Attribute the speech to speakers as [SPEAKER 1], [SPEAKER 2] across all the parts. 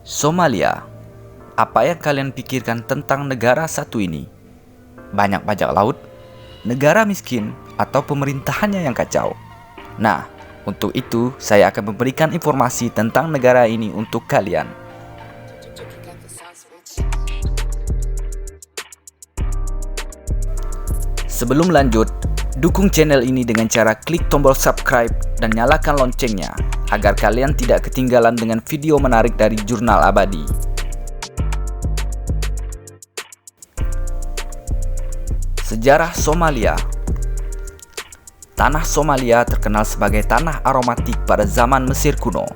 [SPEAKER 1] Somalia. Apa yang kalian pikirkan tentang negara satu ini? Banyak bajak laut, negara miskin, atau pemerintahannya yang kacau? Nah, untuk itu saya akan memberikan informasi tentang negara ini untuk kalian. Sebelum lanjut, dukung channel ini dengan cara klik tombol subscribe dan nyalakan loncengnya agar kalian tidak ketinggalan dengan video menarik dari Jurnal Abadi. Sejarah Somalia. Tanah Somalia terkenal sebagai tanah aromatik pada zaman Mesir kuno.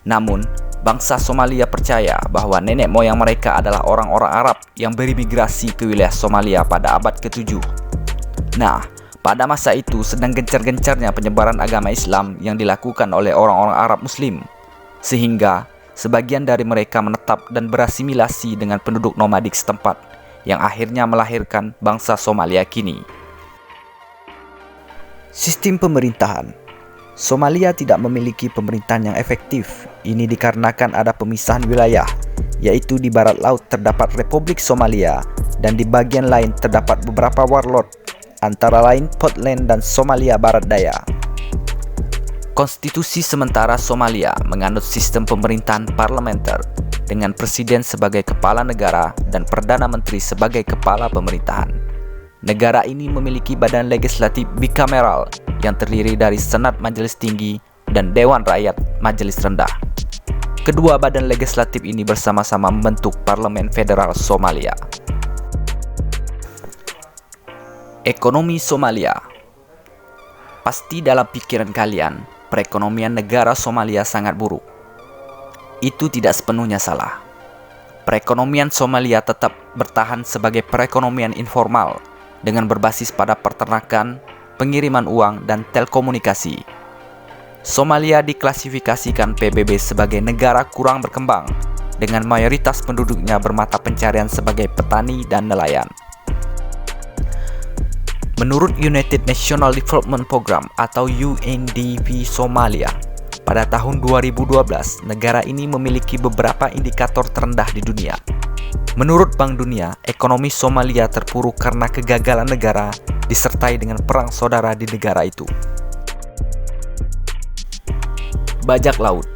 [SPEAKER 1] Namun, bangsa Somalia percaya bahwa nenek moyang mereka adalah orang-orang Arab yang berimigrasi ke wilayah Somalia pada abad ke-7. Nah, pada masa itu sedang gencar-gencarnya penyebaran agama Islam yang dilakukan oleh orang-orang Arab Muslim, sehingga sebagian dari mereka menetap dan berasimilasi dengan penduduk nomadik setempat, yang akhirnya melahirkan bangsa Somalia kini. Sistem pemerintahan. Somalia tidak memiliki pemerintahan yang efektif. Ini dikarenakan ada pemisahan wilayah, yaitu di barat laut terdapat Republik Somalia dan di bagian lain terdapat beberapa warlord, antara lain Puntland dan Somalia Barat Daya. Konstitusi sementara Somalia menganut sistem pemerintahan parlementer dengan presiden sebagai kepala negara dan perdana menteri sebagai kepala pemerintahan. Negara ini memiliki badan legislatif bikameral yang terdiri dari Senat Majelis Tinggi dan Dewan Rakyat Majelis Rendah. Kedua badan legislatif ini bersama-sama membentuk Parlemen Federal Somalia. Ekonomi Somalia. Pasti dalam pikiran kalian, perekonomian negara Somalia sangat buruk. Itu tidak sepenuhnya salah. Perekonomian Somalia tetap bertahan sebagai perekonomian informal dengan berbasis pada peternakan, pengiriman uang, dan telekomunikasi. Somalia diklasifikasikan PBB sebagai negara kurang berkembang dengan mayoritas penduduknya bermata pencarian sebagai petani dan nelayan. Menurut United National Development Program atau UNDP Somalia, pada tahun 2012, negara ini memiliki beberapa indikator terendah di dunia. Menurut Bank Dunia, ekonomi Somalia terpuruk karena kegagalan negara disertai dengan perang saudara di negara itu. Bajak laut.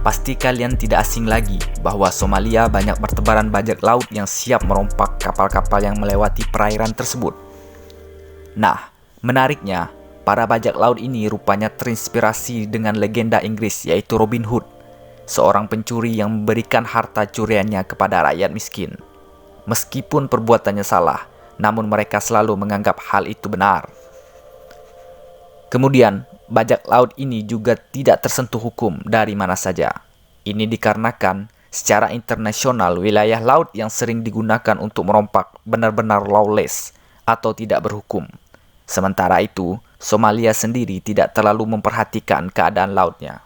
[SPEAKER 1] Pasti kalian tidak asing lagi bahwa Somalia banyak bertebaran bajak laut yang siap merompak kapal-kapal yang melewati perairan tersebut. Nah, menariknya, para bajak laut ini rupanya terinspirasi dengan legenda Inggris yaitu Robin Hood, seorang pencuri yang memberikan harta curiannya kepada rakyat miskin. Meskipun perbuatannya salah, namun mereka selalu menganggap hal itu benar. Kemudian, bajak laut ini juga tidak tersentuh hukum dari mana saja. Ini dikarenakan secara internasional wilayah laut yang sering digunakan untuk merompak benar-benar lawless atau tidak berhukum. Sementara itu, Somalia sendiri tidak terlalu memperhatikan keadaan lautnya.